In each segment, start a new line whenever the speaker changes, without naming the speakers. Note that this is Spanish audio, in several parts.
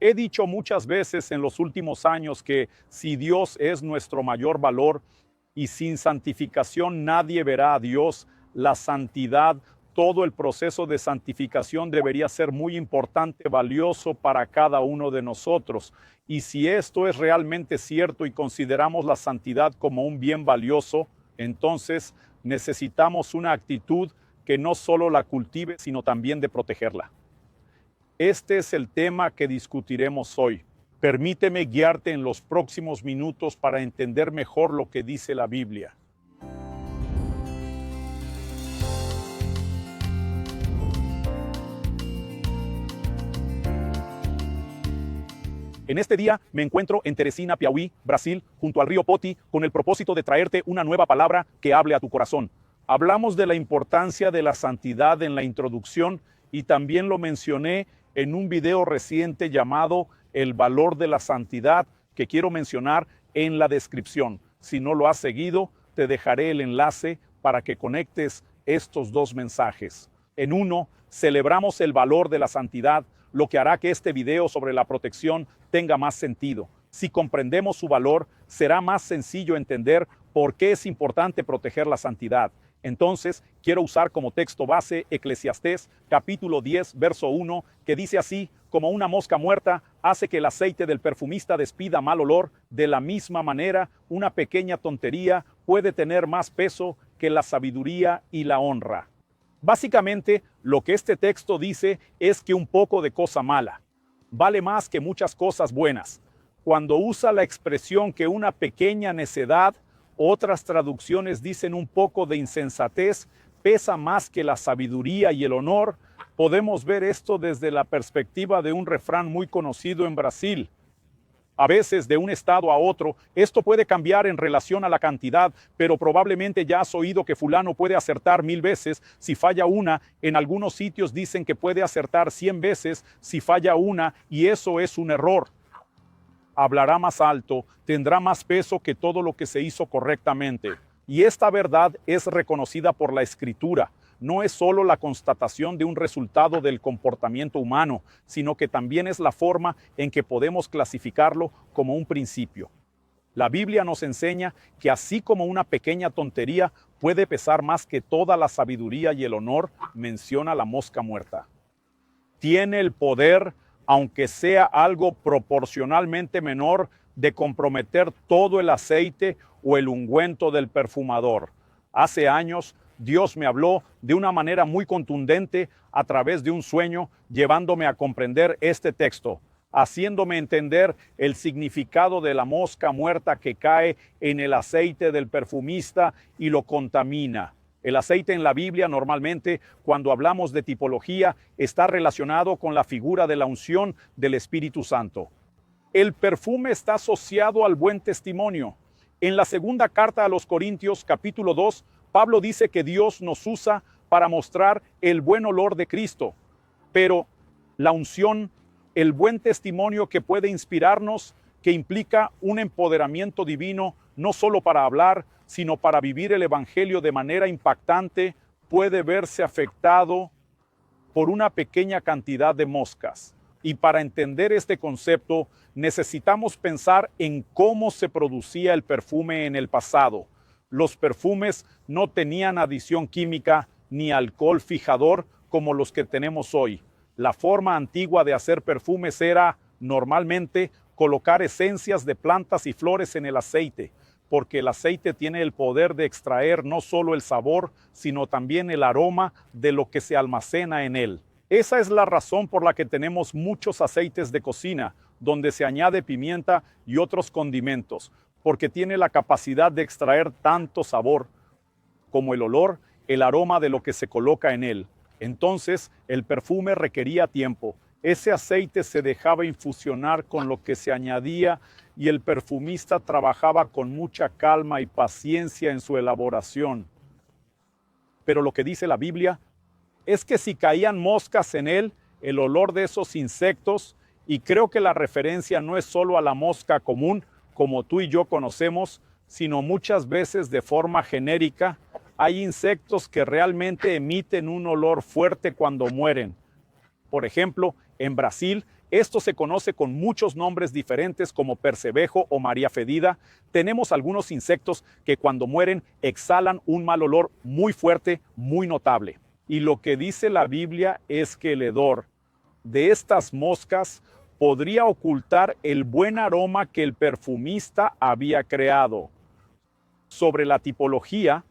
He dicho muchas veces en los últimos años que si Dios es nuestro mayor valor y sin santificación nadie verá a Dios, la santidad, todo el proceso de santificación debería ser muy importante, valioso para cada uno de nosotros. Y si esto es realmente cierto y consideramos la santidad como un bien valioso, entonces necesitamos una actitud que no solo la cultive, sino también de protegerla. Este es el tema que discutiremos hoy. Permíteme guiarte en los próximos minutos para entender mejor lo que dice la Biblia. En este día me encuentro en Teresina, Piauí, Brasil, junto al río Poti, con el propósito de traerte una nueva palabra que hable a tu corazón. Hablamos de la importancia de la santidad en la introducción y también lo mencioné en un video reciente llamado El valor de la santidad, que quiero mencionar en la descripción. Si no lo has seguido, te dejaré el enlace para que conectes estos dos mensajes. En uno, celebramos el valor de la santidad, lo que hará que este video sobre la protección tenga más sentido. Si comprendemos su valor, será más sencillo entender por qué es importante proteger la santidad. Entonces, quiero usar como texto base Eclesiastés, capítulo 10, verso 1, que dice así: como una mosca muerta hace que el aceite del perfumista despida mal olor, de la misma manera, una pequeña tontería puede tener más peso que la sabiduría y la honra. Básicamente, lo que este texto dice es que un poco de cosa mala vale más que muchas cosas buenas. Cuando usa la expresión que una pequeña necedad, otras traducciones dicen un poco de insensatez, pesa más que la sabiduría y el honor, podemos ver esto desde la perspectiva de un refrán muy conocido en Brasil. A veces, de un estado a otro, esto puede cambiar en relación a la cantidad, pero probablemente ya has oído que fulano puede acertar 1000 veces si falla una. En algunos sitios dicen que puede acertar 100 veces si falla una, y eso es un error. Hablará más alto, tendrá más peso que todo lo que se hizo correctamente. Y esta verdad es reconocida por la Escritura. No es solo la constatación de un resultado del comportamiento humano, sino que también es la forma en que podemos clasificarlo como un principio. La Biblia nos enseña que así como una pequeña tontería puede pesar más que toda la sabiduría y el honor, menciona la mosca muerta. Tiene el poder, aunque sea algo proporcionalmente menor, de comprometer todo el aceite o el ungüento del perfumador. Hace años, Dios me habló de una manera muy contundente a través de un sueño, llevándome a comprender este texto, haciéndome entender el significado de la mosca muerta que cae en el aceite del perfumista y lo contamina. El aceite en la Biblia normalmente, cuando hablamos de tipología, está relacionado con la figura de la unción del Espíritu Santo. El perfume está asociado al buen testimonio. En la segunda carta a los Corintios, capítulo 2, Pablo dice que Dios nos usa para mostrar el buen olor de Cristo. Pero la unción, el buen testimonio que puede inspirarnos, que implica un empoderamiento divino, no solo para hablar, sino para vivir el Evangelio de manera impactante, puede verse afectado por una pequeña cantidad de moscas. Y para entender este concepto, necesitamos pensar en cómo se producía el perfume en el pasado. Los perfumes no tenían adición química ni alcohol fijador como los que tenemos hoy. La forma antigua de hacer perfumes era, normalmente, colocar esencias de plantas y flores en el aceite, porque el aceite tiene el poder de extraer no solo el sabor, sino también el aroma de lo que se almacena en él. Esa es la razón por la que tenemos muchos aceites de cocina, donde se añade pimienta y otros condimentos, porque tiene la capacidad de extraer tanto sabor como el olor, el aroma de lo que se coloca en él. Entonces, el perfume requería tiempo. Ese aceite se dejaba infusionar con lo que se añadía y el perfumista trabajaba con mucha calma y paciencia en su elaboración. Pero lo que dice la Biblia es que si caían moscas en él, el olor de esos insectos, y creo que la referencia no es solo a la mosca común, como tú y yo conocemos, sino muchas veces de forma genérica, hay insectos que realmente emiten un olor fuerte cuando mueren. Por ejemplo, en Brasil, Esto se conoce con muchos nombres diferentes como percebejo o María fedida. Tenemos algunos insectos que cuando mueren exhalan un mal olor muy fuerte, muy notable. Y lo que dice la Biblia es que el hedor de estas moscas podría ocultar el buen aroma que el perfumista había creado. Sobre la tipología,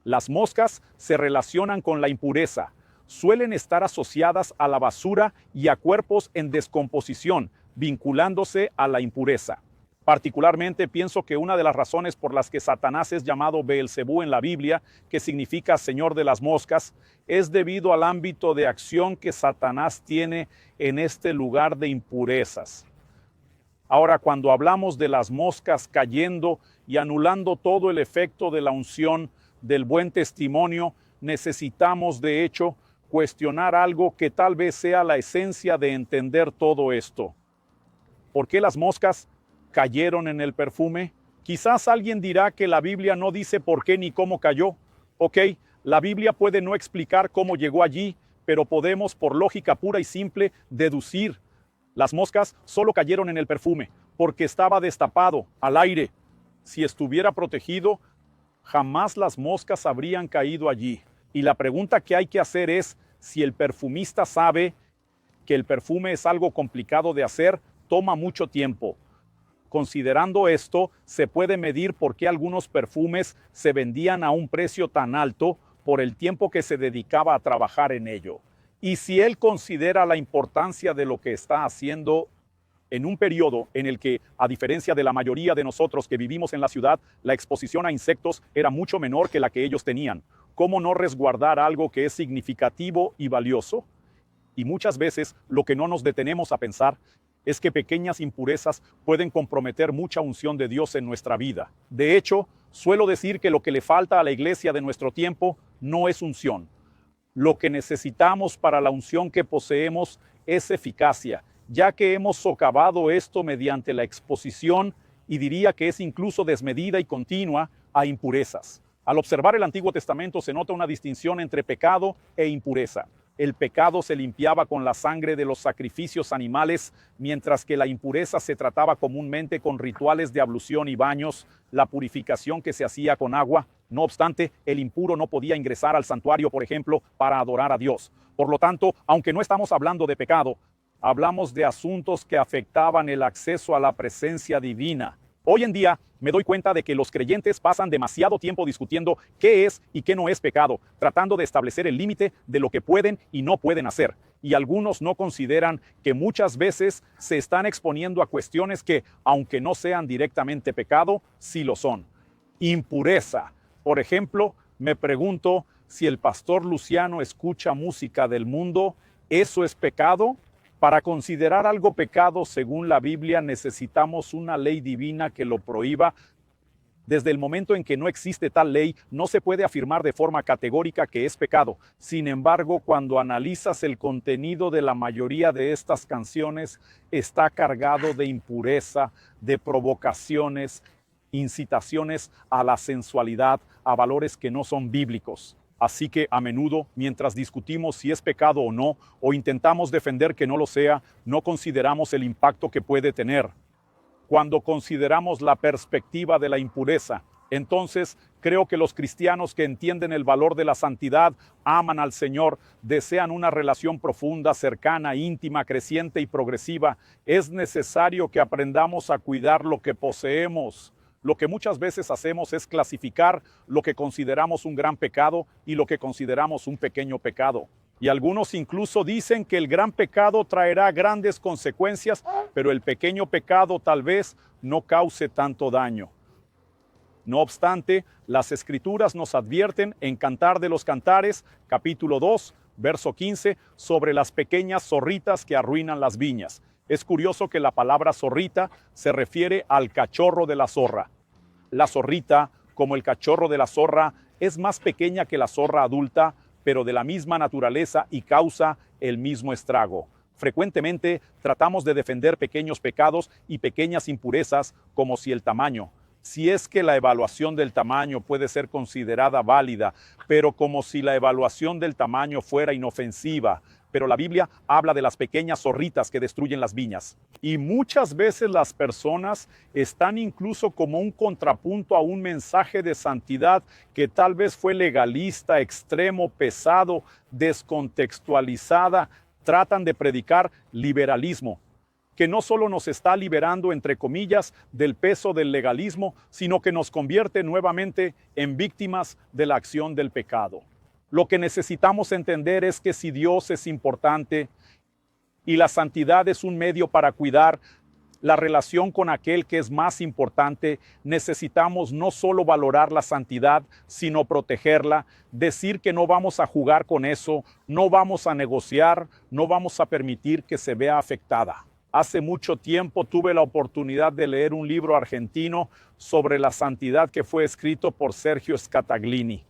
las moscas se relacionan con la impureza. Suelen estar asociadas a la basura y a cuerpos en descomposición, vinculándose a la impureza. Particularmente pienso que una de las razones por las que Satanás es llamado Beelzebú en la Biblia, que significa Señor de las moscas, es debido al ámbito de acción que Satanás tiene en este lugar de impurezas. Ahora, cuando hablamos de las moscas cayendo y anulando todo el efecto de la unción del buen testimonio, necesitamos de hecho cuestionar algo que tal vez sea la esencia de entender todo esto. ¿Por qué las moscas cayeron en el perfume? Quizás alguien dirá que la Biblia no dice por qué ni cómo cayó. Ok, la Biblia puede no explicar cómo llegó allí, pero podemos por lógica pura y simple deducir. Las moscas solo cayeron en el perfume porque estaba destapado, al aire. Si estuviera protegido, jamás las moscas habrían caído allí. Y la pregunta que hay que hacer es si el perfumista sabe que el perfume es algo complicado de hacer, toma mucho tiempo. Considerando esto, se puede medir por qué algunos perfumes se vendían a un precio tan alto por el tiempo que se dedicaba a trabajar en ello. Y si él considera la importancia de lo que está haciendo en un periodo en el que, a diferencia de la mayoría de nosotros que vivimos en la ciudad, la exposición a insectos era mucho menor que la que ellos tenían. ¿Cómo no resguardar algo que es significativo y valioso? Y muchas veces lo que no nos detenemos a pensar es que pequeñas impurezas pueden comprometer mucha unción de Dios en nuestra vida. De hecho, suelo decir que lo que le falta a la iglesia de nuestro tiempo no es unción. Lo que necesitamos para la unción que poseemos es eficacia, ya que hemos socavado esto mediante la exposición, y diría que es incluso desmedida y continua, a impurezas. Al observar el Antiguo Testamento se nota una distinción entre pecado e impureza. El pecado se limpiaba con la sangre de los sacrificios animales, mientras que la impureza se trataba comúnmente con rituales de ablución y baños, la purificación que se hacía con agua. No obstante, el impuro no podía ingresar al santuario, por ejemplo, para adorar a Dios. Por lo tanto, aunque no estamos hablando de pecado, hablamos de asuntos que afectaban el acceso a la presencia divina. Hoy en día me doy cuenta de que los creyentes pasan demasiado tiempo discutiendo qué es y qué no es pecado, tratando de establecer el límite de lo que pueden y no pueden hacer. Y algunos no consideran que muchas veces se están exponiendo a cuestiones que, aunque no sean directamente pecado, sí lo son. Impureza. Por ejemplo, me pregunto si el pastor Luciano escucha música del mundo, ¿eso es pecado? Para considerar algo pecado, según la Biblia, necesitamos una ley divina que lo prohíba. Desde el momento en que no existe tal ley, no se puede afirmar de forma categórica que es pecado. Sin embargo, cuando analizas el contenido de la mayoría de estas canciones, está cargado de impureza, de provocaciones, incitaciones a la sensualidad, a valores que no son bíblicos. Así que a menudo, mientras discutimos si es pecado o no, o intentamos defender que no lo sea, no consideramos el impacto que puede tener. Cuando consideramos la perspectiva de la impureza, entonces creo que los cristianos que entienden el valor de la santidad, aman al Señor, desean una relación profunda, cercana, íntima, creciente y progresiva. Es necesario que aprendamos a cuidar lo que poseemos. Lo que muchas veces hacemos es clasificar lo que consideramos un gran pecado y lo que consideramos un pequeño pecado. Y algunos incluso dicen que el gran pecado traerá grandes consecuencias, pero el pequeño pecado tal vez no cause tanto daño. No obstante, las Escrituras nos advierten en Cantar de los Cantares, capítulo 2, verso 15, sobre las pequeñas zorritas que arruinan las viñas. Es curioso que la palabra zorrita se refiere al cachorro de la zorra. La zorrita, como el cachorro de la zorra, es más pequeña que la zorra adulta, pero de la misma naturaleza y causa el mismo estrago. Frecuentemente tratamos de defender pequeños pecados y pequeñas impurezas como si el tamaño, si es que la evaluación del tamaño puede ser considerada válida, pero como si la evaluación del tamaño fuera inofensiva. pero la Biblia habla de las pequeñas zorritas que destruyen las viñas. Y muchas veces las personas están incluso como un contrapunto a un mensaje de santidad que tal vez fue legalista, extremo, pesado, descontextualizada. Tratan de predicar liberalismo, que no solo nos está liberando, entre comillas, del peso del legalismo, sino que nos convierte nuevamente en víctimas de la acción del pecado. Lo que necesitamos entender es que si Dios es importante y la santidad es un medio para cuidar la relación con aquel que es más importante, necesitamos no solo valorar la santidad, sino protegerla, decir que no vamos a jugar con eso, no vamos a negociar, no vamos a permitir que se vea afectada. Hace mucho tiempo tuve la oportunidad de leer un libro argentino sobre la santidad que fue escrito por Sergio Scataglini.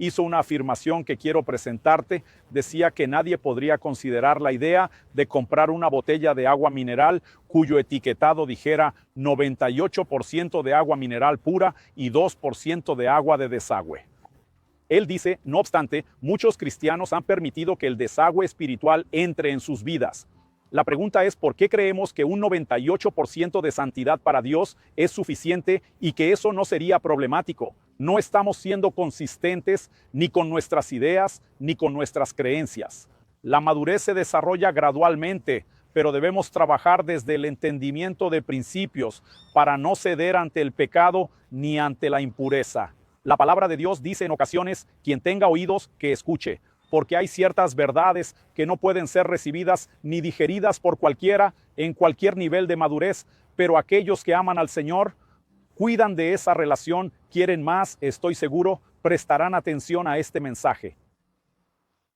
Hizo una afirmación que quiero presentarte. Decía que nadie podría considerar la idea de comprar una botella de agua mineral cuyo etiquetado dijera 98% de agua mineral pura y 2% de agua de desagüe. Él dice, no obstante, muchos cristianos han permitido que el desagüe espiritual entre en sus vidas. La pregunta es por qué creemos que un 98% de santidad para Dios es suficiente y que eso no sería problemático. No estamos siendo consistentes ni con nuestras ideas ni con nuestras creencias. La madurez se desarrolla gradualmente, pero debemos trabajar desde el entendimiento de principios para no ceder ante el pecado ni ante la impureza. La palabra de Dios dice en ocasiones, quien tenga oídos, que escuche. Porque hay ciertas verdades que no pueden ser recibidas ni digeridas por cualquiera en cualquier nivel de madurez, pero aquellos que aman al Señor, cuidan de esa relación, quieren más, estoy seguro, prestarán atención a este mensaje.